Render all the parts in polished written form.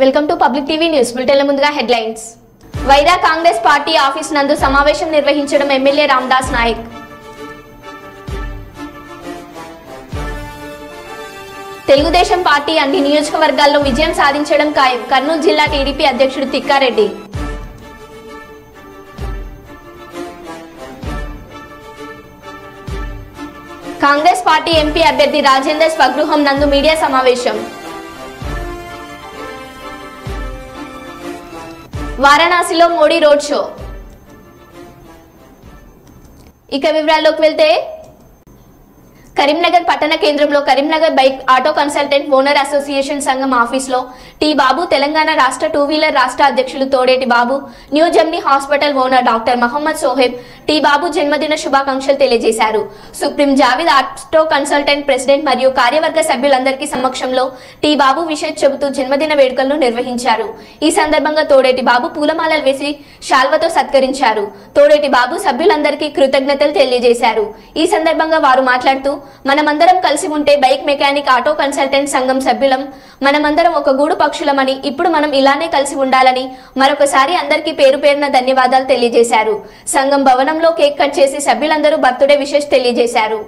Welcome to public TV news bulletin. ముందుగా headlines. Wyra Congress party office నందు సమావేశం నిర్వహించడం ఎమ్మెల్యే రామదాస్ నాయక్. తెలుగుదేశం పార్టీ అన్ని నియోజకవర్గాల్లో విజయం సాధించడం ఖాయం. కర్నూలు జిల్లా టీడీపీ అధ్యక్షుడు తిక్కారెడ్డి. కాంగ్రెస్ పార్టీ ఎంపీ అభ్యర్థి రాజేందర్ స్వగృహం నందు మీడియా సమావేశం. వారణాసిలో మోడీ రోడ్ షో. ఇక వివరాల్లోకి వెళ్తే, కరీంనగర్ పట్టణ కేంద్రంలో Karimnagar bike auto consultant owner association సంఘం ఆఫీసులో టీ బాబు, తెలంగాణ రాష్ట్ర టూ వీలర్ రాష్ట్ర అధ్యక్షులు Thodeti Babu, new Jamni hospital owner doctor Mohammed Soheb T Babu జన్మదిన శుభాకాంక్షలు తెలియజేశారు. Supreme Javed auto consultant president మరియు కార్యవర్గ సభ్యులందరికీ సమక్షంలో టీ బాబు విషయం చెబుతూ జన్మదిన వేడుకలను నిర్వహించారు. ఈ సందర్భంగా తోడేటి బాబు పూలమాలలు వేసి శాల్వతో సత్కరించారు. తోడేటి బాబు సభ్యులందరికీ కృతజ్ఞతలు తెలియజేశారు. ఈ సందర్భంగా వారు మాట్లాడుతూ, మనమందరం కలిసి ఉంటే బైక్ మెకానిక్ ఆటో కన్సల్టెంట్ సంఘం సభ్యులం, మనమందరం ఒక గూడు పక్షులమని, ఇప్పుడు మనం ఇలానే కలిసి ఉండాలని మరొకసారి అందరికీ పేరు పేరున ధన్యవాదాలు తెలియజేశారు. సంఘం భవనంలో కేక్ కట్ చేసి సభ్యులందరూ బర్త్డే విషెస్ తెలియజేశారు.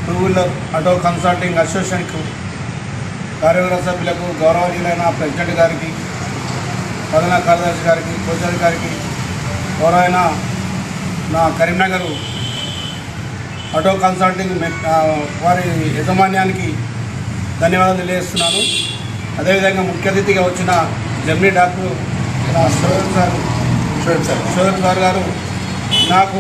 టూ వీలర్ ఆటో కన్సల్టింగ్ అసోసియేషన్కు కార్యవర్గ సభ్యులకు, గౌరవనీయులైన ప్రెసిడెంట్ గారికి, ప్రధాన కార్యదర్శి గారికి, కోచారి గారికి, గౌరవైన నా కరీంనగర్ ఆటో కన్సల్టింగ్ వారి యజమాన్యానికి ధన్యవాదాలు తెలియజేస్తున్నాను. అదేవిధంగా ముఖ్య అతిథిగా వచ్చిన జమ్నీ డాక్టర్ షోయబ్ సార్ గారు నాకు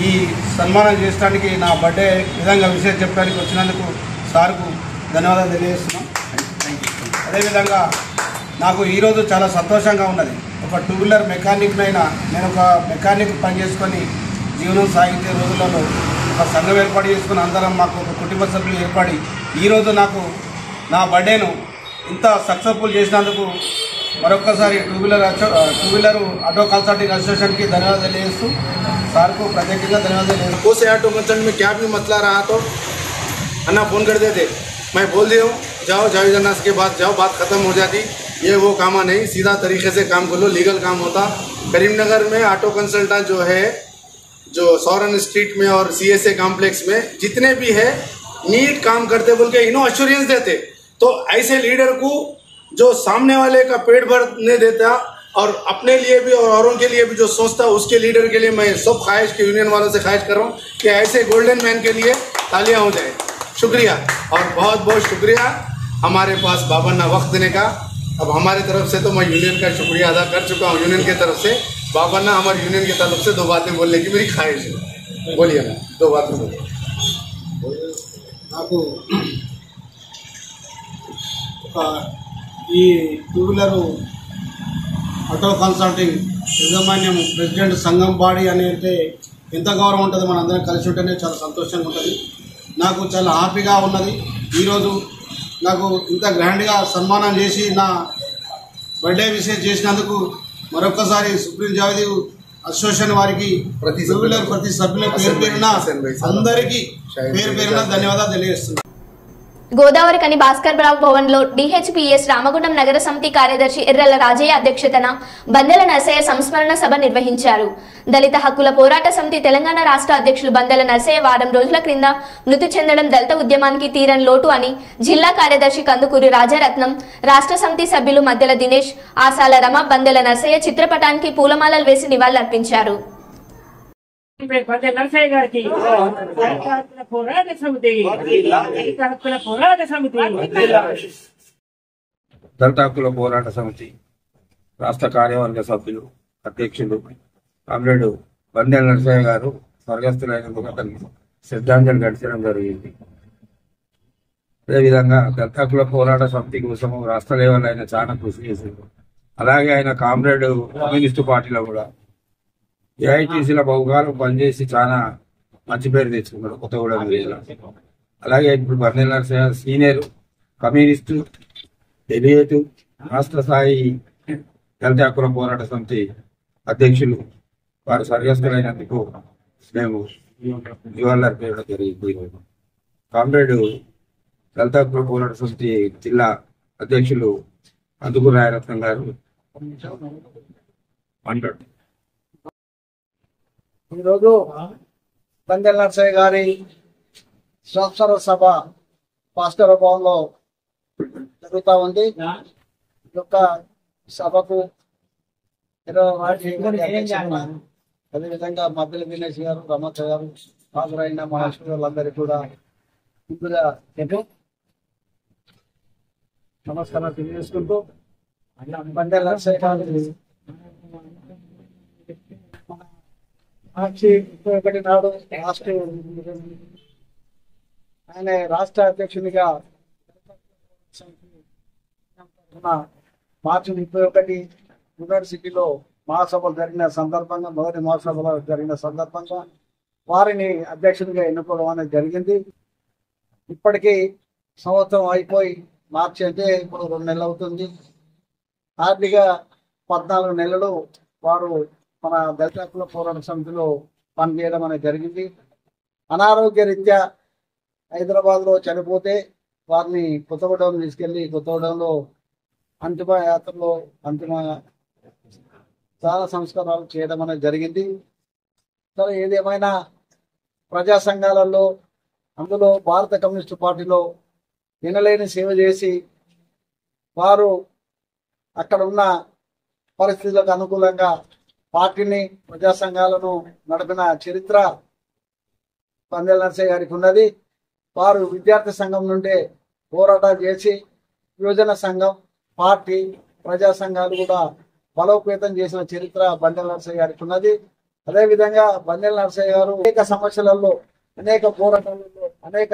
ఈ సన్మానం చేయడానికి, నా బర్త్డే విధంగా విషయం చెప్పడానికి వచ్చినందుకు సార్కు ధన్యవాదాలు తెలియజేస్తున్నాం. అదేవిధంగా నాకు ఈరోజు చాలా సంతోషంగా ఉన్నది. ఒక టూ వీలర్ మెకానిక్నైనా నేను ఒక మెకానిక్ పనిచేసుకొని జీవనం సాగించే రోజులలో ఒక సంఘం ఏర్పాటు చేసుకుని అందరం మాకు ఒక కుటుంబ సభ్యులు ఏర్పడి ఈరోజు నాకు నా బర్త్డేను ఇంత సక్సెస్ఫుల్ చేసినందుకు మరొకసారి టూ వీలర్ ఆటో కన్सल्टिंग एसोसिएशन की धन्यवाद తెలియజేస్తూ సార్ को ప్రత్యేకంగా ధన్యవాదాలు తెలియజేస్తూ. कोसे ऑटो कंसल्ट में क्या भी मसला रहा तो अन्ना फ़ोन कर देते, मैं बोल दिया हूँ जाओ जावेद अन्ना के बाद जाओ, बात ख़त्म हो जाती. ये वो कामा नहीं, सीधा तरीके से काम कर लो, लीगल काम होता. करीमनगर में ऑटो कंसल्टेंट जो है, जो सौरन स्ट्रीट में और CSA कॉम्प्लेक्स में जितने भी है नीट काम करते बोल के इन्हों एश्योरेंस देते. तो ऐसे लीडर को जो सामने वाले का पेट भरने देता और अपने लिए भी और औरों के लिए भी जो सोचता, उसके लीडर के लिए मैं सब ख्वाहिश के यूनियन वालों से ख्वाहिश कर रहा हूँ कि ऐसे गोल्डन मैन के लिए तालियां हो जाए. शुक्रिया और बहुत बहुत शुक्रिया हमारे पास बाबन्ना वक्त देने का. अब हमारी तरफ से तो मैं यूनियन का शुक्रिया अदा कर चुका हूँ. यूनियन की तरफ से बाबन्ना हमारे यूनियन की तरफ से 2 बातें बोलने की मेरी ख्वाहिश है. बोलिए ना 2 बातें बोलिए. నాకు ఈ టూ వీలర్ ఆటో కన్సల్టింగ్ యాజమాన్యం ప్రెసిడెంట్ సంఘం బాడీ అనేది ఎంత గౌరవం ఉంటుంది, మనందరం కలిసి ఉంటేనే చాలా సంతోషంగా ఉంటుంది. నాకు చాలా హ్యాపీగా ఉన్నది. ఈరోజు నాకు ఇంత గ్రాండ్గా సన్మానం చేసి నా బర్త్డే విషయం చేసినందుకు మరొకసారి సుప్రీం జావేదీ అసోసియేషన్ వారికి ప్రతి సభ్యుల పేరు పేరున అందరికీ పేరు పేరున ధన్యవాదాలు తెలియజేస్తున్నాను. గోదావరి కని భాస్కర్ రావు భవన్ లో డిహెచ్పిఎస్ రామగుండం నగర సమితి కార్యదర్శి ఎర్రల రాజయ్య అధ్యక్షతన బందెల నర్సయ్య సంస్మరణ సభ నిర్వహించారు. దళిత హక్కుల పోరాట సమితి తెలంగాణ రాష్ట్ర అధ్యక్షులు బందెల నర్సయ్య వారం రోజుల క్రింద మృతి చెందడం దళిత ఉద్యమానికి తీరని లోటు అని జిల్లా కార్యదర్శి కందుకూరి రాజారత్నం, రాష్ట్ర సమితి సభ్యులు మద్దెల దినేష్, ఆసాల రమ బందెల నర్సయ్య చిత్రపటానికి పూలమాలలు వేసి నివాళులర్పించారు. నర్సయ్య గారికి దళిత హక్కుల పోరాట సమితి రాష్ట్ర కార్యవర్గ సభ్యులు అధ్యక్షులు కామ్రేడ్ బందెల నర్సయ్య గారు స్వర్గస్థులైనందుకు అతనికి శ్రద్ధాంజలి ఘటించడం జరిగింది. అదేవిధంగా దళిత హక్కుల పోరాట సమితి కోసం రాష్ట్ర లెవెల్ ఆయన చాలా కృషి చేశారు. అలాగే ఆయన కామ్రేడ్ కమ్యూనిస్టు పార్టీలో కూడా ఏఐటీసీల బహుకాలం పనిచేసి చాలా మంచి పేరు తెచ్చుకున్నాడు కొత్తగూడెం జిల్లా. అలాగే ఇప్పుడు బందెల నర్సయ్య సీనియర్ కమ్యూనిస్టు ఎలియేటు రాష్ట్ర స్థాయి దళిత హక్కుల పోరాట సమితి అధ్యక్షులు. వారు స్వర్గస్థులైనందుకు మేము నివాళులర్పించడం జరిగింది. కామ్రేడ్ దళిత హక్కుల పోరాట సమితి జిల్లా అధ్యక్షులు కందుకూరి రాజరత్నం గారు అంటారు. ఈరోజు బందెల నర్సయ్య గారి సంవత్సర సభ భాస్కర్ భవన్లో జరుగుతూ ఉంది. ఈ యొక్క సభకు అదేవిధంగా మద్దెల దినేష్ గారు, రమత గారు హాజరైన మా వాళ్ళందరికీ కూడా ముందుగా నమస్కారం తెలియజేసుకుంటూ బందెల నర్సయ్య గారి మార్చి 21 నాడు ఆయన రాష్ట్ర అధ్యక్షునిగా మార్చి 31 యూనివర్సిటీలో మహాసభలు జరిగిన సందర్భంగా, మొదటి మహాసభలో జరిగిన సందర్భంగా వారిని అధ్యక్షునిగా ఎన్నుకోవడం అనేది జరిగింది. ఇప్పటికీ సంవత్సరం అయిపోయి మార్చి అంటే ఇప్పుడు 2 నెలలు అవుతుంది. ఆర్థిక 14 నెలలు వారు మన దళిత హక్కుల పోరాట సమితిలో పనిచేయడం అనేది జరిగింది. అనారోగ్య రీత్యా హైదరాబాద్లో చనిపోతే వారిని కొత్తగూడెం తీసుకెళ్లి కొత్తగూడెంలో అంతిమ యాత్రలో అంతిమ చాలా సంస్కారాలు చేయడం అనేది జరిగింది. సరే, ఏదేమైనా ప్రజా సంఘాలలో, అందులో భారత కమ్యూనిస్టు పార్టీలో వినలేని సేవ చేసి వారు అక్కడ ఉన్న పరిస్థితులకు అనుకూలంగా పార్టీని, ప్రజా సంఘాలను నడిపిన చరిత్ర బందెల నర్సయ్య గారికి ఉన్నది. వారు విద్యార్థి సంఘం నుండే పోరాటాలు చేసి యువజన సంఘం, పార్టీ, ప్రజా సంఘాలు కూడా బలోపేతం చేసిన చరిత్ర బందెల నర్సయ్య గారికి ఉన్నది. అదేవిధంగా బందెల నర్సయ్య గారు అనేక సమస్యలలో, అనేక పోరాటాలలో, అనేక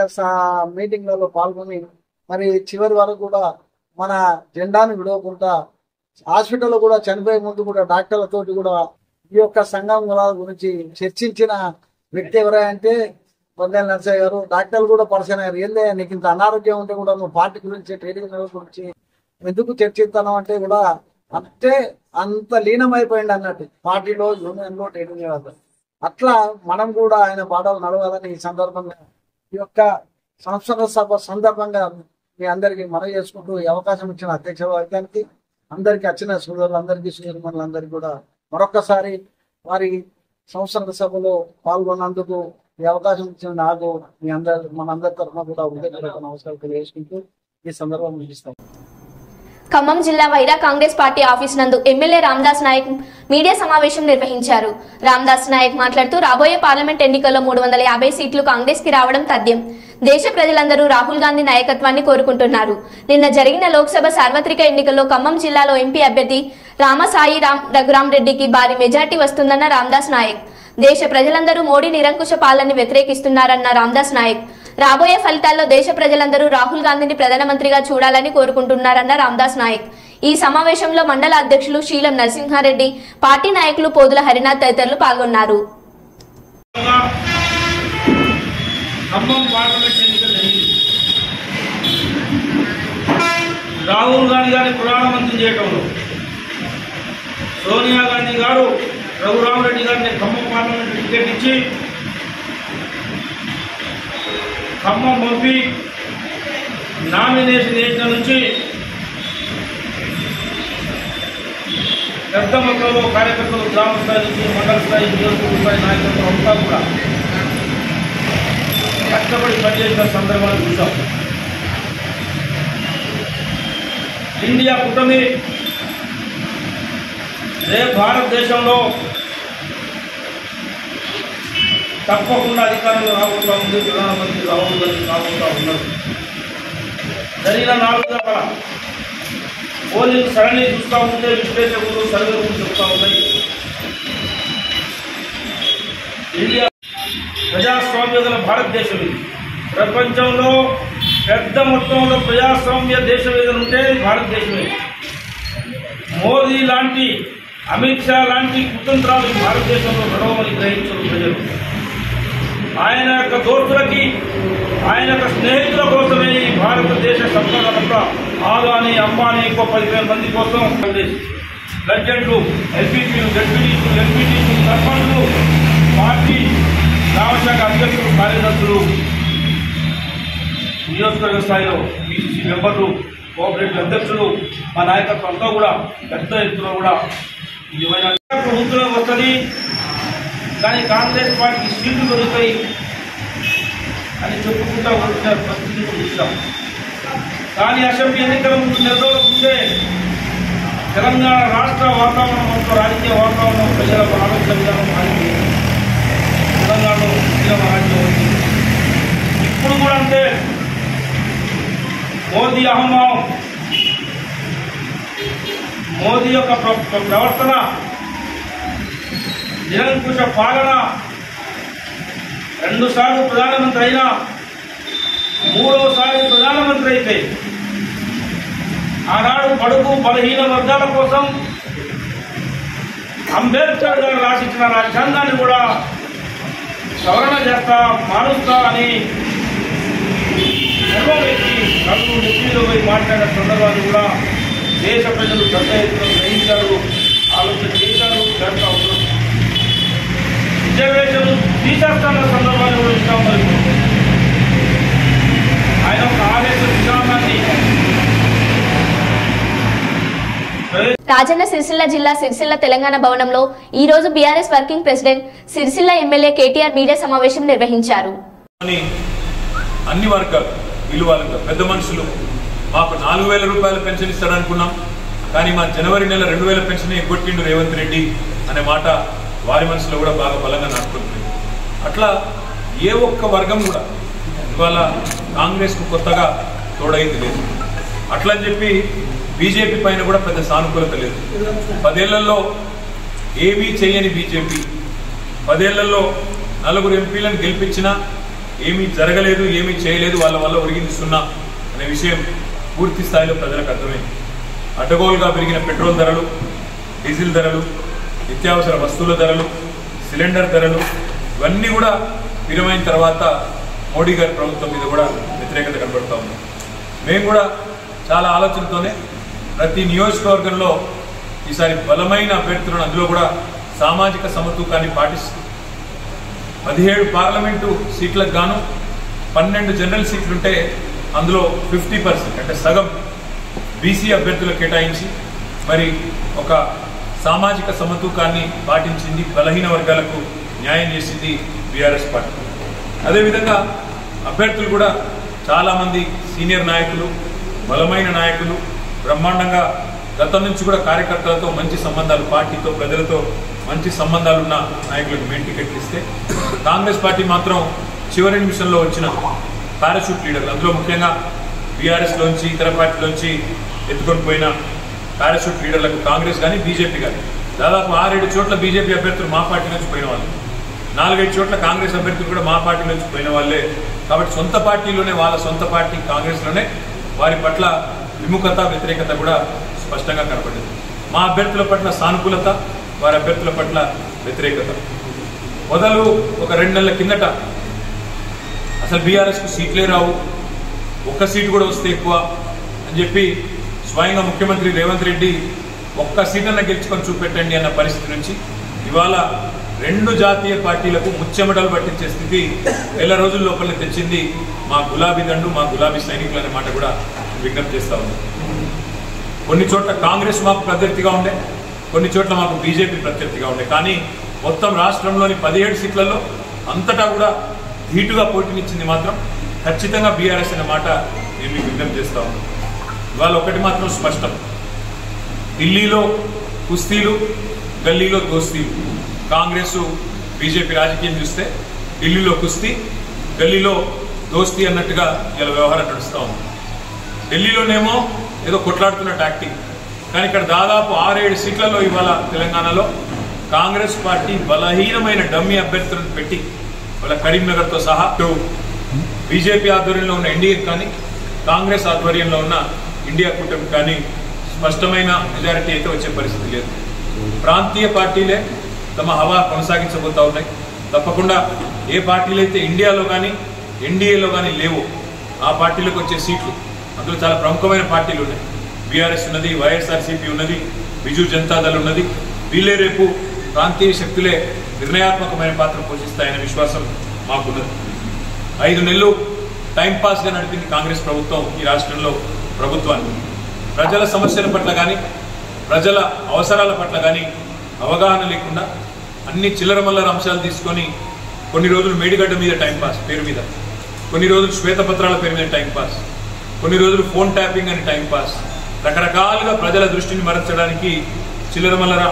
మీటింగ్లలో పాల్గొని మరి చివరి వరకు కూడా మన జెండాను విడవకుండా హాస్పిటల్లో కూడా చనిపోయే ముందు కూడా డాక్టర్లతోటి కూడా ఈ యొక్క సంఘం గురించి చర్చించిన వ్యక్తి ఎవరంటే బందెల నర్సయ్య గారు. డాక్టర్లు కూడా పరిచయం అయ్యారు. ఏందే నీకు ఇంత అనారోగ్యం ఉంటే కూడా నువ్వు పార్టీ గురించి, ట్రేడింగ్ గురించి ఎందుకు చర్చిస్తాను అంటే కూడా అంత లీనమైపోయింది అన్నట్టు పార్టీలో, యూనియన్లో, ట్రేడింగ్ వ్యవస్థ. అట్లా మనం కూడా ఆయన పాఠాలు నడవాలని ఈ సందర్భంగా, ఈ యొక్క సంవత్సర సభ సందర్భంగా మీ అందరికీ మనవి చేసుకుంటూ ఈ అవకాశం ఇచ్చిన అధ్యక్ష వర్గానికి, అందరికీ వచ్చిన సోదరులందరికీ, సోదరుమణులందరికీ కూడా మరొక్కసారి వారి సంవత్సర సభలో పాల్గొన్నందుకు ఈ అవకాశం ఇచ్చిన నాకు మనందరి తరఫున కూడా హృదయపూర్వక నమస్కారాలు తెలియజేసుకుంటూ ఈ సందర్భం ముగిస్తాం. ఖమ్మం జిల్లా వైరా కాంగ్రెస్ పార్టీ ఆఫీస్ నందు ఎమ్మెల్యే రామదాస్ నాయక్ మీడియా సమావేశం నిర్వహించారు. రామదాస్ నాయక్ మాట్లాడుతూ రాబోయే పార్లమెంట్ ఎన్నికల్లో 350 సీట్లు కాంగ్రెస్ కి రావడం తథ్యం. దేశ ప్రజలందరూ రాహుల్ గాంధీ నాయకత్వాన్ని కోరుకుంటున్నారు. నిన్న జరిగిన లోక్సభ సార్వత్రిక ఎన్నికల్లో ఖమ్మం జిల్లాలో ఎంపీ అభ్యర్థి రామసాయి రఘురామ్ రెడ్డికి భారీ మెజార్టీ వస్తుందన్న రామదాస్ నాయక్. దేశ ప్రజలందరూ మోడీ నిరంకుశ పాలనని వ్యతిరేకిస్తున్నారన్న రామదాస్ నాయక్. రాబోయే ఫలితాల్లో దేశ ప్రజలందరూ రాహుల్ గాంధీని ప్రధానమంత్రిగా చూడాలని కోరుకుంటున్నారన్న రామదాస్ నాయక్. ఈ సమావేశంలో మండల అధ్యక్షులు శీలం నరసింహారెడ్డి, పార్టీ నాయకులు పోదుల హరినాథ్ తదితరులు పాల్గొన్నారు. రాహుల్ గాంధీ గారిని ప్రధానమంత్రి చేయడంలో సోనియా గాంధీ గారు రఘురామరెడ్డి గారిని ఖమ్మం పార్లమెంట్ టికెట్ ఇచ్చి ఖమ్మం పంపి నామినేషన్ చేసిన నుంచి పెద్ద మొత్తంలో కార్యకర్తలు గ్రామ స్థాయి నుంచి మండల స్థాయి నియోజకవర్గ స్థాయి నాయకత్వం అంతా కూడా కష్టపడి పనిచేసిన సందర్భాలు చూసాం. ఇండియా కూటమి రేపు భారతదేశంలో తప్పకుండా అధికారంలో రాబోతూ ఉంది. ప్రధానమంత్రి రాహుల్ గాంధీ రాబోతూ ఉన్నారు. జరిగిన 4 దఫల పోలింగ్ సరళి చూస్తూ ఉంటే విశ్లేషకులు సర్వేలు చెప్తా ఉన్నాయి. ఇండియా ప్రజాస్వామ్య గల భారతదేశం ఇది. ప్రపంచంలో పెద్ద మొత్తంలో ప్రజాస్వామ్య దేశం ఏదైనా ఉంటే భారతదేశమే. మోదీ లాంటి, అమిత్ షా లాంటి కుతంత్రాలు భారతదేశంలో నడవమని గ్రహించిన ప్రజలు ఆయన యొక్క దోస్తులకి, ఆయన యొక్క స్నేహితుల కోసమే ఈ భారతదేశ సంపదలంతా ఆదాని, అంబానీ, ఇంకో 10,000 మంది కోసం లెజెండ్లు, ఎల్పీపీలు, జడ్పీటీలు, ఎంపీటీలు, సర్పంచ్లు, పార్టీ గ్రామశాఖ అధ్యక్షులు, కార్యదర్శులు, నియోజకవర్గ స్థాయిలో బీసీసీ మెంబర్లు, కోఆపరేటివ్ అధ్యక్షులు, మా నాయకత్వం అంతా కూడా పెద్ద ఎత్తున కూడా ఏమైనా ప్రభుత్వం వస్తుంది కానీ కాంగ్రెస్ పార్టీకి సీట్లు దొరుకుతాయి అని చెప్పుకుంటా వచ్చిన పరిస్థితి చూస్తాం. కానీ అసెంబ్లీ ఎన్నికల ముందు 2 రోజుల ముందే తెలంగాణ రాష్ట్ర వాతావరణం మొత్తం, రాజకీయ వాతావరణం, ప్రజల ఆలోచన విధానం మారింది. తెలంగాణలో రాజ్యం ఉంది. ఇప్పుడు కూడా అంతే. మోదీ అహంభావం, మోదీ యొక్క ప్రవర్తన, నిరంకుశ పాలన, 2 సార్లు ప్రధానమంత్రి అయినా 3వసారి ప్రధానమంత్రి అయితే ఆనాడు బడుగు బలహీన వర్గాల కోసం అంబేద్కర్ గారు రాసిచ్చిన రాజ్యాంగాన్ని కూడా సవరణ చేస్తా, మారుస్తా అని నలుగురు నెత్తిలో పోయి మాట్లాడిన సందర్భాలు కూడా దేశ ప్రజలు పెద్ద ఎత్తున గ్రహించారు, ఆలోచన చేశారు, చేస్తా ఉన్నారు. రిజర్వేషన్ తీసేస్తున్న సందర్భాలు కూడా ఇష్టం. ఆయన ఒక ఆదేశ విధానాన్ని రాజన్న సిరిసిల్ల జిల్లా సిరిసిల్ల తెలంగాణ భవనంలో ఈ రోజు BRS working president, Sircilla MLA KTR media సమావేశం నిర్వహించారు. అన్ని వర్గాలు విలువలుగా పెద్ద మనుషులు మాకు 4,000 రూపాయల పెన్షన్ ఇస్తాడనుకున్నాం, కానీ మా జనవరి నెల 2,000 పెన్షన్ ఎగ్గొట్టిండు రేవంత్ రెడ్డి అనే మాట వారి మనసులో కూడా బాగా బలంగా నాటుకుంటుంది. అట్లా ఏ ఒక్క వర్గం కూడా ఇవాళ కాంగ్రెస్కు కొత్తగా తోడైంది లేదు. అట్లని చెప్పి బీజేపీ పైన కూడా పెద్ద సానుకూలత లేదు. 10 ఏళ్లలో ఏమీ చేయని బీజేపీ 10 ఏళ్లలో 4 ఎంపీలను గెలిపించినా ఏమీ జరగలేదు, ఏమీ చేయలేదు, వాళ్ళ వల్ల ఒరిగింది 0 అనే విషయం పూర్తి స్థాయిలో ప్రజలకు అర్థమైంది. అడ్డగోలుగా పెరిగిన పెట్రోల్ ధరలు, డీజిల్ ధరలు, నిత్యావసర వస్తువుల ధరలు, సిలిండర్ ధరలు ఇవన్నీ కూడా విరమైన తర్వాత మోడీ గారి ప్రభుత్వం మీద కూడా వ్యతిరేకత కనబడుతూ ఉంది. మేము కూడా చాలా ఆలోచనతోనే ప్రతి నియోజకవర్గంలో ఈసారి బలమైన అభ్యర్థులను, అందులో కూడా సామాజిక సమతూకాన్ని పాటిస్తూ 17 పార్లమెంటు సీట్లకు గాను 12 జనరల్ సీట్లుంటే అందులో 50% అంటే సగం బీసీ అభ్యర్థులకు కేటాయించి మరి ఒక సామాజిక సమతూకాన్ని పాటించింది, బలహీన వర్గాలకు న్యాయం చేసింది బీఆర్ఎస్ పార్టీ. అదేవిధంగా అభ్యర్థులు కూడా చాలామంది సీనియర్ నాయకులు, బలమైన నాయకులు, బ్రహ్మాండంగా గతం నుంచి కూడా కార్యకర్తలతో మంచి సంబంధాలు, పార్టీతో ప్రజలతో మంచి సంబంధాలున్న నాయకులకు మెయిన్ టికెట్లు ఇస్తే కాంగ్రెస్ పార్టీ మాత్రం చివరి నిమిషంలో వచ్చిన పారాషూట్ లీడర్లు, అందులో ముఖ్యంగా బీఆర్ఎస్లోంచి ఇతర పార్టీలోంచి ఎత్తుకొని పోయిన పారాషూట్ లీడర్లకు కాంగ్రెస్ కానీ బీజేపీ కానీ దాదాపు 6-7 చోట్ల బీజేపీ అభ్యర్థులు మా పార్టీ నుంచి పోయిన వాళ్ళు, 4-5 చోట్ల కాంగ్రెస్ అభ్యర్థులు కూడా మా పార్టీ నుంచి పోయిన వాళ్ళే. కాబట్టి సొంత పార్టీలోనే, వాళ్ళ సొంత పార్టీ కాంగ్రెస్లోనే వారి పట్ల విముఖత, వ్యతిరేకత కూడా స్పష్టంగా కనపడింది. మా అభ్యర్థుల పట్ల సానుకూలత, వారి అభ్యర్థుల పట్ల వ్యతిరేకత. మొదలు ఒక 2 నెలల కిందట అసలు బీఆర్ఎస్కు సీట్లే రావు, ఒక్క సీటు కూడా వస్తే ఎక్కువ అని చెప్పి స్వయంగా ముఖ్యమంత్రి రేవంత్ రెడ్డి ఒక్క సీటన్న గెలుచుకొని చూపెట్టండి అన్న పరిస్థితి నుంచి ఇవాళ 2 జాతీయ పార్టీలకు ముచ్చెమటలు పట్టించే స్థితి నెల రోజుల లోపలనే తెచ్చింది మా గులాబీ దండు, మా గులాబీ సైనికులు అనే మాట కూడా విజ్ఞప్తి చేస్తా ఉంది. కొన్ని చోట్ల కాంగ్రెస్ మాకు ప్రత్యర్థిగా ఉండే, కొన్ని చోట్ల మాకు బీజేపీ ప్రత్యర్థిగా ఉండే. కానీ మొత్తం రాష్ట్రంలోని 17 సీట్లలో అంతటా కూడా ధీటుగా పోటీనిచ్చింది మాత్రం ఖచ్చితంగా బీఆర్ఎస్ అనే మాట నేను మీకు విజ్ఞప్తి చేస్తా ఉన్నాను. ఇవాళ ఒకటి మాత్రం స్పష్టం, ఢిల్లీలో కుస్తీలు, గల్లీలో దోస్తీలు. కాంగ్రెస్ బీజేపీ రాజకీయం చూస్తే ఢిల్లీలో కుస్తీ, గల్లీలో దోస్తీ అన్నట్టుగా ఇలా వ్యవహారం నడుస్తూ ఉంది. ఢిల్లీలోనేమో ఏదో కొట్లాడుతున్న యాక్టింగ్, కానీ ఇక్కడ దాదాపు 6-7 సీట్లలో ఇవాళ తెలంగాణలో కాంగ్రెస్ పార్టీ బలహీనమైన డమ్మీ అభ్యర్థులను పెట్టి వాళ్ళ కరీంనగర్తో సహా బీజేపీ ఆధ్వర్యంలో ఉన్న ఎన్డీఏ కానీ కాంగ్రెస్ ఆధ్వర్యంలో ఉన్న ఇండియా కూటమి కానీ స్పష్టమైన మెజారిటీ అయితే వచ్చే పరిస్థితి లేదు. ప్రాంతీయ పార్టీలే తమ హవా కొనసాగించబోతా ఉన్నాయి. తప్పకుండా ఏ పార్టీలు అయితే ఇండియాలో కానీ ఎన్డీఏలో కానీ లేవో ఆ పార్టీలకు వచ్చే సీట్లు, అందులో చాలా ప్రముఖమైన పార్టీలు ఉన్నాయి. బీఆర్ఎస్ ఉన్నది, వైఎస్ఆర్సీపీ ఉన్నది, బిజు జనతాదళ్ ఉన్నది. వీళ్ళే రేపు ప్రాంతీయ శక్తులే నిర్ణయాత్మకమైన పాత్ర పోషిస్తాయనే విశ్వాసం మాకున్నది. 5 నెలలు టైంపాస్గా నడిపింది కాంగ్రెస్ ప్రభుత్వం ఈ రాష్ట్రంలో ప్రభుత్వాన్ని. ప్రజల సమస్యల పట్ల కానీ ప్రజల అవసరాల పట్ల కానీ అవగాహన లేకుండా అన్ని చిల్లరమల్లర అంశాలు తీసుకొని కొన్ని రోజులు మేడిగడ్డ మీద టైంపాస్ పేరు మీద, కొన్ని రోజులు శ్వేతపత్రాల పేరు మీద టైంపాస్, కొన్ని రోజులు ఫోన్ ట్యాపింగ్ అని టైంపాస్, రకరకాలుగా ప్రజల దృష్టిని మరల్చడానికి చిల్లరమల్లర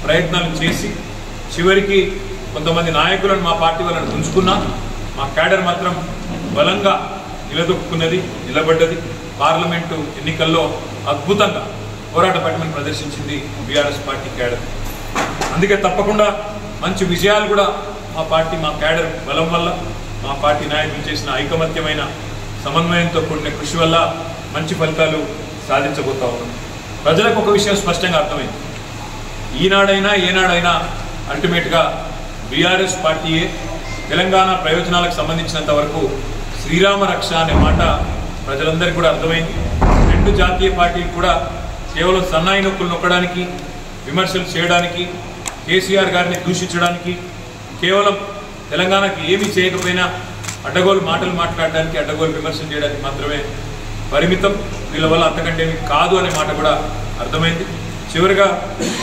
ప్రయత్నాలు చేసి చివరికి కొంతమంది నాయకులను మా పార్టీ వాళ్ళని ఉంచుకున్నా మా క్యాడర్ మాత్రం బలంగా నిలదొక్కున్నది, నిలబడ్డది. పార్లమెంటు ఎన్నికల్లో అద్భుతంగా పోరాట పటిమను ప్రదర్శించింది బీఆర్ఎస్ పార్టీ క్యాడర్. అందుకే తప్పకుండా మంచి విజయాలు కూడా మా పార్టీ, మా క్యాడర్ బలం వల్ల, మా పార్టీ నాయకులు చేసిన ఐకమత్యమైన సమన్వయంతో కూడిన కృషి వల్ల మంచి ఫలితాలు సాధించబోతా ఉన్నాం. ప్రజలకు ఒక విషయం స్పష్టంగా అర్థమైంది, ఈనాడైనా ఏనాడైనా అల్టిమేట్గా బీఆర్ఎస్ పార్టీయే తెలంగాణ ప్రయోజనాలకు సంబంధించినంత వరకు శ్రీరామ రక్ష అనే మాట ప్రజలందరికీ కూడా అర్థమైంది. 2 జాతీయ పార్టీలు కూడా కేవలం సన్నాయి నొక్కులు నొక్కడానికి, విమర్శలు చేయడానికి, కేసీఆర్ గారిని దూషించడానికి, కేవలం తెలంగాణకి ఏమీ చేయకపోయినా అడ్డగోలు మాటలు మాట్లాడడానికి, అడ్డగోలు విమర్శలు చేయడానికి మాత్రమే పరిమితం. వీళ్ళ వల్ల అంతకంటే కాదు అనే మాట కూడా అర్థమైంది. చివరిగా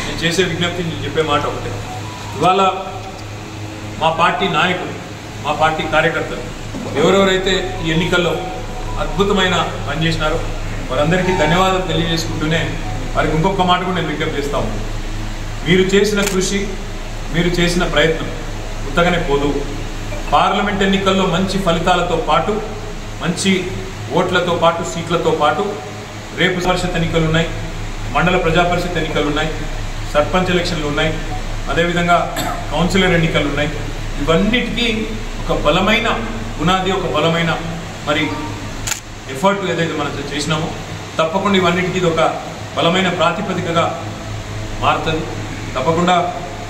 నేను చేసే విజ్ఞప్తి, నేను చెప్పే మాట ఒకటే, ఇవాళ మా పార్టీ నాయకులు, మా పార్టీ కార్యకర్తలు ఎవరెవరైతే ఈ ఎన్నికల్లో అద్భుతమైన పనిచేసినారో వారందరికీ ధన్యవాదాలు తెలియజేసుకుంటూనే వారికి ఇంకొక మాట కూడా నేను విజ్ఞప్తి చేస్తాము. మీరు చేసిన కృషి, మీరు చేసిన ప్రయత్నం ఉత్తగానే పోదు. పార్లమెంట్ ఎన్నికల్లో మంచి ఫలితాలతో పాటు, మంచి ఓట్లతో పాటు, సీట్లతో పాటు రేపు పరిషత్ ఎన్నికలు ఉన్నాయి, మండల ప్రజా పరిషత్ ఎన్నికలు ఉన్నాయి, సర్పంచ్ ఎలక్షన్లు ఉన్నాయి, అదేవిధంగా కౌన్సిలర్ ఎన్నికలు ఉన్నాయి. ఇవన్నిటికీ ఒక బలమైన పునాది, ఒక బలమైన మరి ఎఫర్ట్ ఏదైతే మనం చేసినామో తప్పకుండా ఇవన్నిటికీ ఇది ఒక బలమైన ప్రాతిపదికగా మారుతుంది. తప్పకుండా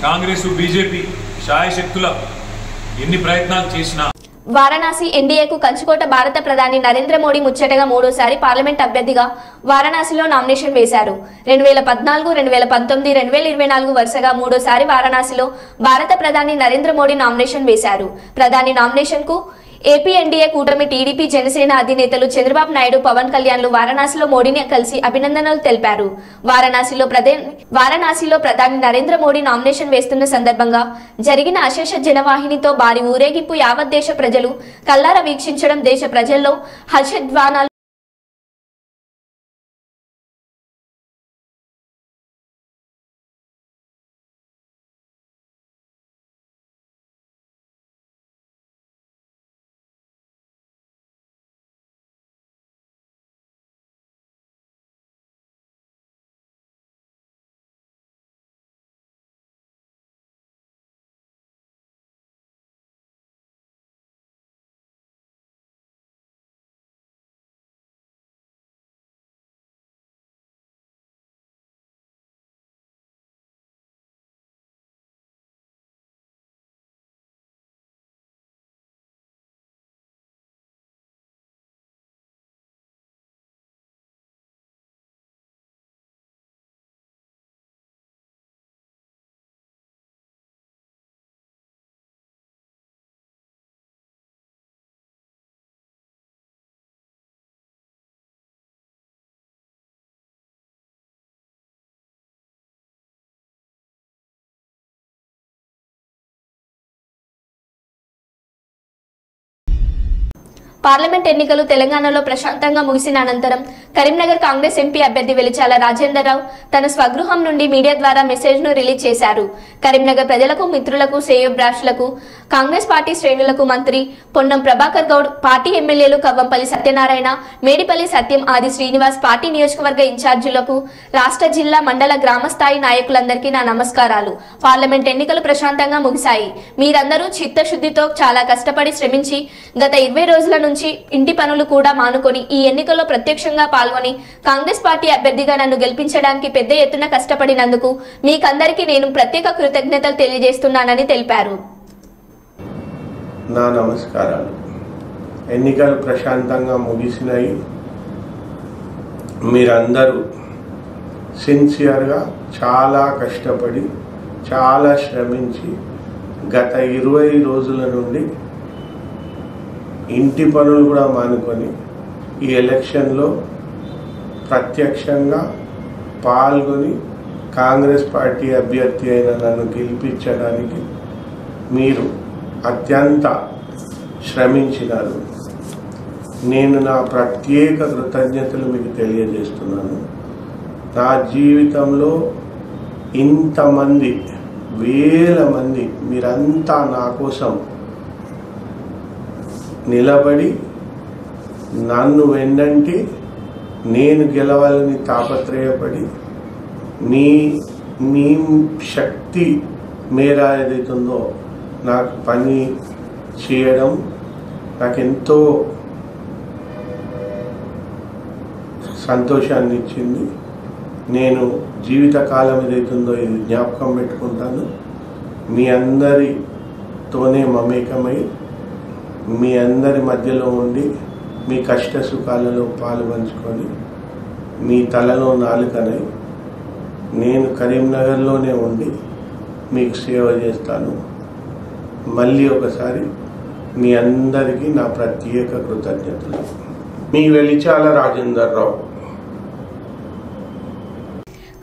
కాంగ్రెస్, బీజేపీ శాయశక్తుల ఎన్ని ప్రయత్నాలు చేసినా వారణాసి ఎన్డీఏకు కంచుకోట భారత ప్రధాని నరేంద్ర మోడీ ముచ్చటగా 3వసారి పార్లమెంట్ అభ్యర్థిగా వారణాసిలో నామినేషన్ వేశారు. 2014, 2019, 2024 వరుసగా 3వసారి వారణాసిలో భారత ప్రధాని నరేంద్ర మోడీ నామినేషన్ వేశారు. ప్రధాని నామినేషన్ కు ఏపీ ఎన్డీఏ కూటమి టీడీపీ, జనసేన అధినేతలు చంద్రబాబు నాయుడు, పవన్ కళ్యాణ్లు వారణాసిలో మోడీని కలిసి అభినందనలు తెలిపారు. వారణాసిలో ప్రధాని నరేంద్ర మోడీ నామినేషన్ వేస్తున్న సందర్భంగా జరిగిన అశేష జనవాహినితో భారీ ఊరేగింపు యావత్ దేశ ప్రజలు కల్లారా వీక్షించడం దేశ ప్రజల్లో హర్షధ్వానాలు పార్లమెంట్ ఎన్నికలు తెలంగాణలో ప్రశాంతంగా ముగిసిన అనంతరం కరీంనగర్ కాంగ్రెస్ ఎంపీ అభ్యర్థి వెలిచాల రాజేందర్రావు తన స్వగృహం నుండి మీడియా ద్వారా మెసేజ్ను రిలీజ్ చేశారు. కరీంనగర్ ప్రజలకు, మిత్రులకు, శ్రేయోభిలాషులకు, కాంగ్రెస్ పార్టీ శ్రేణులకు మంత్రి పొన్నం ప్రభాకర్ గౌడ్, పార్టీ ఎమ్మెల్యేలు కవ్వంపల్లి సత్యనారాయణ, మేడిపల్లి సత్యం, ఆది శ్రీనివాస్, పార్టీ నియోజకవర్గ ఇన్ఛార్జీలకు, రాష్ట్ర, జిల్లా, మండల, గ్రామ స్థాయి నాయకులందరికీ నా నమస్కారాలు. పార్లమెంట్ ఎన్నికలు ప్రశాంతంగా ముగిశాయి. మీరందరూ చిత్తశుద్ధితో చాలా కష్టపడి శ్రమించి గత 20 రోజుల నుంచి ఇంటి పనులు కూడా మానుకొని ఈ ఎన్నికల్లో ప్రత్యక్షంగా పాల్గొని కాంగ్రెస్ పార్టీ అభ్యర్థిగా నన్ను గెలిపించడానికి పెద్ద ఎత్తున కష్టపడినందుకు మీకందరికీ నేను ప్రత్యేక కృతజ్ఞతలు తెలియజేస్తున్నానని తెలిపారు. నా నమస్కారాలు. ఎన్నికలు ప్రశాంతంగా ముగిసినాయి. మీరందరూ సిన్సియర్గా చాలా కష్టపడి చాలా శ్రమించి గత 20 రోజుల నుండి ఇంటి పనులు కూడా మానుకొని ఈ ఎలక్షన్లో ప్రత్యక్షంగా పాల్గొని కాంగ్రెస్ పార్టీ అభ్యర్థి అయిన నన్ను గెలిపించడానికి మీరు అత్యంత శ్రమించినారు. నేను నా ప్రత్యేక కృతజ్ఞతలు మీకు తెలియజేస్తున్నాను. నా జీవితంలో ఇంతమంది, వేల మంది మీరంతా నా కోసం నిలబడి నన్ను వెన్నంటి నేను గెలవాలని తాపత్రయపడి మీ శక్తి మేర ఏదైతుందో నాకు పని చేయడం నాకెంతో సంతోషాన్ని ఇచ్చింది. నేను జీవితకాలం ఏదైతుందో ఇది జ్ఞాపకం పెట్టుకుంటాను. మీ అందరితోనే మమేకమై మీ అందరి మధ్యలో ఉండి మీ కష్ట సుఖాలలో పాలు పంచుకొని మీ తలలో నాలుకనై నేను కరీంనగర్లోనే ఉండి మీకు సేవ చేస్తాను. మళ్ళీ ఒకసారి మీ అందరికీ నా ప్రత్యేక కృతజ్ఞతలు. మీ వెలిచాల రాజేందర్రావు.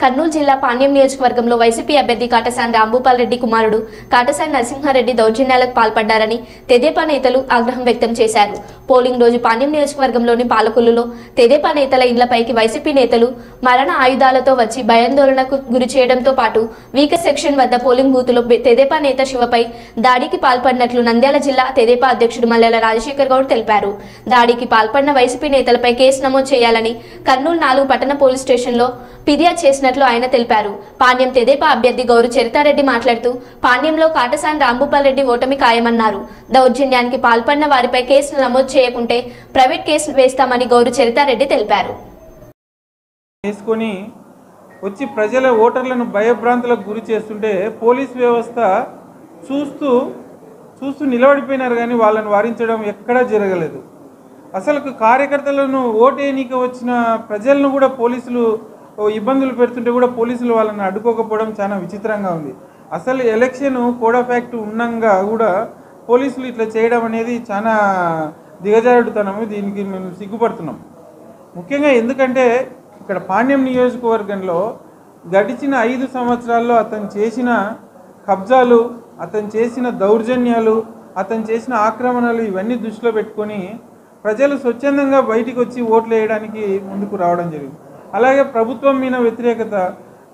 కర్నూలు జిల్లా పాణ్యం నియోజకవర్గంలో వైసీపీ అభ్యర్థి కాటసాని రాంభూపాల్ రెడ్డి కుమారుడు కాటసాని నరసింహారెడ్డి దౌర్జన్యాలకు పాల్పడ్డారని తెదేపా నేతలు ఆగ్రహం వ్యక్తం చేశారు. పోలింగ్ రోజు పాణ్యం నియోజకవర్గంలోని పాలకొల్లులో తెదేపా నేతల ఇండ్లపైకి వైసీపీ నేతలు మరణ ఆయుధాలతో వచ్చి భయాందోళనకు గురి చేయడంతో పాటు వీకర్ సెక్షన్ వద్ద పోలింగ్ బూతులో తెదేపా నేత శివపై దాడికి పాల్పడినట్లు నంద్యాల జిల్లా తెదేపా అధ్యక్షుడు మల్లెల రాజశేఖర్ గౌడ్ తెలిపారు. దాడికి పాల్పడిన వైసీపీ నేతలపై కేసు నమోదు చేయాలని కర్నూలు 4 పట్టణ పోలీస్ స్టేషన్లో ఫిర్యాదు చేసినట్లు ఆయన తెలిపారు. పాణ్యం తెదేపా అభ్యర్థి గౌరు చరితారెడ్డి మాట్లాడుతూ పాణ్యంలో కాటసాని రాంభూపాల్ రెడ్డి ఓటమి ఖాయమన్నారు. దౌర్జన్యానికి పాల్పడిన వారిపై కేసులు నమోదు చేయకుంటే ప్రైవేట్ కేసులు వేస్తామని గౌరు చరితారెడ్డి తెలిపారు. తీసుకొని వచ్చి ప్రజల ఓటర్లను భయభ్రాంతులకు గురి చేస్తుంటే పోలీస్ వ్యవస్థ చూస్తూ నిలబడిపోయినారు, కానీ వాళ్ళని వారించడం ఎక్కడా జరగలేదు. అసలు కార్యకర్తలను ఓటేయనీకి వచ్చిన ప్రజలను కూడా పోలీసులు ఇబ్బందులు పెడుతుంటే కూడా పోలీసులు వాళ్ళని అడ్డుకోకపోవడం చాలా విచిత్రంగా ఉంది. అసలు ఎలక్షన్ కోడ్ ఆఫ్ యాక్ట్ ఉన్నంగా కూడా పోలీసులు ఇట్లా చేయడం అనేది చాలా దిగజారుడుతనము. దీనికి మేము సిగ్గుపడుతున్నాం. ముఖ్యంగా ఎందుకంటే ఇక్కడ పాణ్యం నియోజకవర్గంలో గడిచిన 5 సంవత్సరాల్లో అతను చేసిన కబ్జాలు, అతను చేసిన దౌర్జన్యాలు, అతను చేసిన ఆక్రమణలు ఇవన్నీ దృష్టిలో పెట్టుకొని ప్రజలు స్వచ్ఛందంగా బయటికి వచ్చి ఓట్లు వేయడానికి ముందుకు రావడం జరిగింది. అలాగే ప్రభుత్వం మీద వ్యతిరేకత,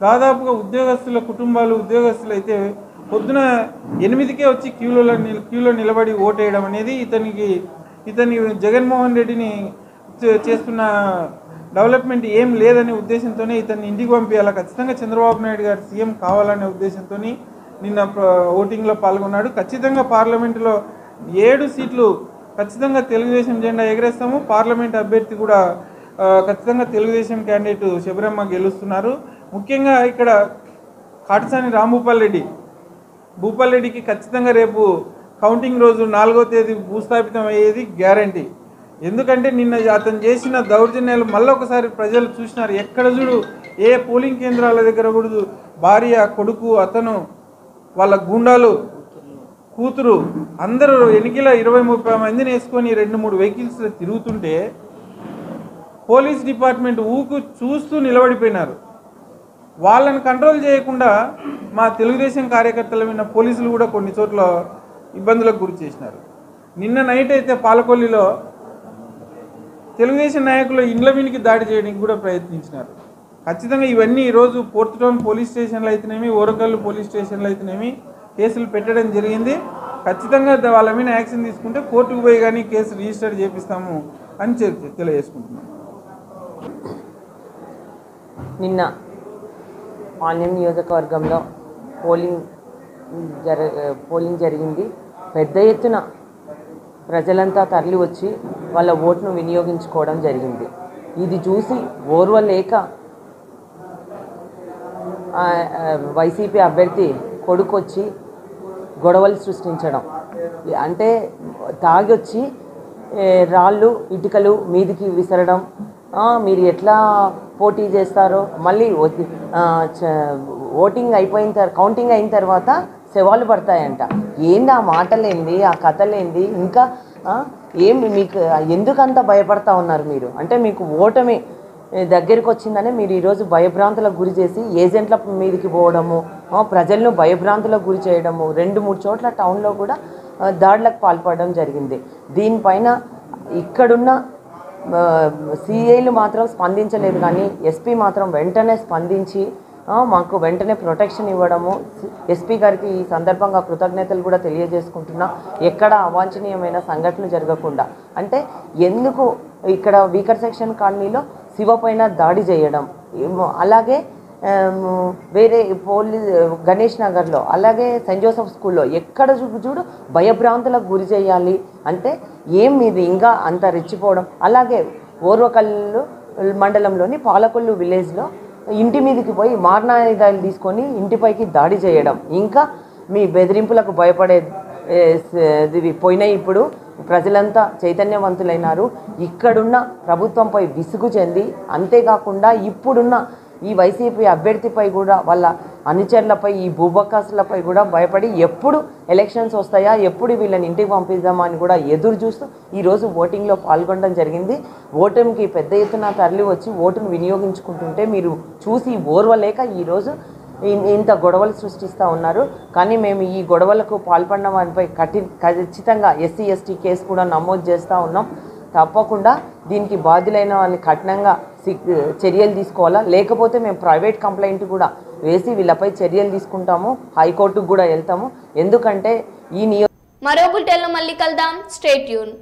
దాదాపుగా ఉద్యోగస్తుల కుటుంబాలు, ఉద్యోగస్తులు అయితే పొద్దున 8కే వచ్చి క్యూలో నిలబడి ఓటేయడం అనేది ఇతని జగన్మోహన్ రెడ్డిని చేస్తున్న డెవలప్మెంట్ ఏం లేదనే ఉద్దేశంతోనే ఇతన్ని ఇంటికి పంపించాలి, ఖచ్చితంగా చంద్రబాబు నాయుడు గారు సీఎం కావాలనే ఉద్దేశంతో నిన్న ఓటింగ్లో పాల్గొన్నాడు. ఖచ్చితంగా పార్లమెంటులో 7 సీట్లు ఖచ్చితంగా తెలుగుదేశం జెండా ఎగరేస్తాము. పార్లమెంట్ అభ్యర్థి కూడా ఖచ్చితంగా తెలుగుదేశం క్యాండిడేట్ శబరమ్మ గెలుస్తున్నారు. ముఖ్యంగా ఇక్కడ కాటసాని రాంభూపాల్ రెడ్డికి ఖచ్చితంగా రేపు కౌంటింగ్ రోజు 4వ తేదీ భూస్థాపితం అయ్యేది గ్యారంటీ. ఎందుకంటే నిన్న అతను చేసిన దౌర్జన్యాలు మళ్ళీ ఒకసారి ప్రజలు చూసినారు. ఎక్కడ చూడు ఏ పోలింగ్ కేంద్రాల దగ్గర కూడా భార్య, కొడుకు, అతను, వాళ్ళ గుండాలు, కూతురు అందరూ ఎన్నికల 20-30 మందిని వేసుకొని 2-3 వెహికల్స్లో తిరుగుతుంటే పోలీస్ డిపార్ట్మెంట్ చూస్తూ నిలబడిపోయినారు. వాళ్ళని కంట్రోల్ చేయకుండా మా తెలుగుదేశం కార్యకర్తల మీద పోలీసులు కూడా కొన్ని చోట్ల ఇబ్బందులకు గురి చేసినారు. నిన్న నైట్ అయితే పాలకొల్లిలో తెలుగుదేశం నాయకులు ఇండ్ల మీదకి దాడి చేయడానికి కూడా ప్రయత్నించినారు. ఖచ్చితంగా ఇవన్నీ ఈరోజు పోర్ట్ టౌన్ పోలీస్ స్టేషన్లో అయితేనేమి, ఓరకల్లు పోలీస్ స్టేషన్లో అయితేనేమి కేసులు పెట్టడం జరిగింది. ఖచ్చితంగా వాళ్ళ మీద యాక్షన్ తీసుకుంటే కోర్టుకు పోయి కానీ కేసు రిజిస్టర్ చేపిస్తాము అని తెలియజేసుకుంటున్నాం. నిన్న పాణ్యం నియోజకవర్గంలో పోలింగ్ జరిగింది. పెద్ద ఎత్తున ప్రజలంతా తరలి వచ్చి వాళ్ళ ఓటును వినియోగించుకోవడం జరిగింది. ఇది చూసి ఓర్వలేక వైసీపీ అభ్యర్థి కొడుకొచ్చి గొడవలు సృష్టించడం, అంటే తాగొచ్చి రాళ్ళు ఇటుకలు మీదికి విసరడం, మీరు ఎట్లా పోటీ చేస్తారో, మళ్ళీ ఓటింగ్ అయిపోయిన కౌంటింగ్ అయిన తర్వాత శవాలు పడతాయంట. ఏంది ఆ మాటలేంది, ఆ కథలేంది, ఇంకా ఏమి మీకు ఎందుకంత భయపడతా ఉన్నారు మీరు? అంటే మీకు ఓటమి దగ్గరికి వచ్చిందని మీరు ఈరోజు భయభ్రాంతులకు గురి చేసి ఏజెంట్ల మీదకి పోవడము, ప్రజలను భయభ్రాంతులకు గురి చేయడము, 2-3 చోట్ల టౌన్లో కూడా దాడులకు పాల్పడడం జరిగింది. దీనిపైన ఇక్కడున్న సిఐలు మాత్రం స్పందించలేదు, కానీ ఎస్పీ మాత్రం వెంటనే స్పందించి మాకు వెంటనే ప్రొటెక్షన్ ఇవ్వడము, ఎస్పీ గారికి ఈ సందర్భంగా కృతజ్ఞతలు కూడా తెలియజేసుకుంటున్నా. ఎక్కడ అవాంఛనీయమైన సంఘటనలు జరగకుండా, అంటే ఎందుకు ఇక్కడ వీకర్ సెక్షన్ కాలనీలో శివ పైన దాడి చేయడం, అలాగే వేరే గణేష్ నగర్లో, అలాగే సెయింట్ జోసెఫ్ స్కూల్లో ఎక్కడ చూడు భయభ్రాంతులకు గురి చేయాలి అంటే ఏం ఇది ఇంకా అంత రెచ్చిపోవడం. అలాగే ఓర్వకల్లు మండలంలోని పాలకొల్లు విలేజ్లో ఇంటి మీదకి పోయి మారణాయుధాలు తీసుకొని ఇంటిపైకి దాడి చేయడం, ఇంకా మీ బెదిరింపులకు భయపడేది పోయినాయి. ఇప్పుడు ప్రజలంతా చైతన్యవంతులైనారు. ఇక్కడున్న ప్రభుత్వంపై విసుగు చెంది, అంతేకాకుండా ఇప్పుడున్న ఈ వైసీపీ అభ్యర్థిపై కూడా, వాళ్ళ అనుచరులపై, ఈ భూబకాసులపై కూడా భయపడి ఎప్పుడు ఎలక్షన్స్ వస్తాయా, ఎప్పుడు వీళ్ళని ఇంటికి పంపిద్దామా అని కూడా ఎదురు చూస్తూ ఈరోజు ఓటింగ్లో పాల్గొనడం జరిగింది. ఓటమికి పెద్ద ఎత్తున తరలి వచ్చి ఓటును వినియోగించుకుంటుంటే మీరు చూసి ఓర్వలేక ఈరోజు ఇంత గొడవలు సృష్టిస్తూ ఉన్నారు. కానీ మేము ఈ గొడవలకు పాల్పడిన వారిపై ఖచ్చితంగా SC ST కేసు కూడా నమోదు చేస్తూ ఉన్నాం. తప్పకుండా దీనికి బాధ్యులైన వాళ్ళని కఠినంగా చర్యలు తీసుకోవాలా, లేకపోతే మేము ప్రైవేట్ కంప్లైంట్ కూడా వేసి వీళ్ళపై చర్యలు తీసుకుంటాము, హైకోర్టుకు కూడా వెళ్తాము. ఎందుకంటే ఈ మరో బులెటిన్లో మళ్ళీ కలుద్దాం. Stay tune.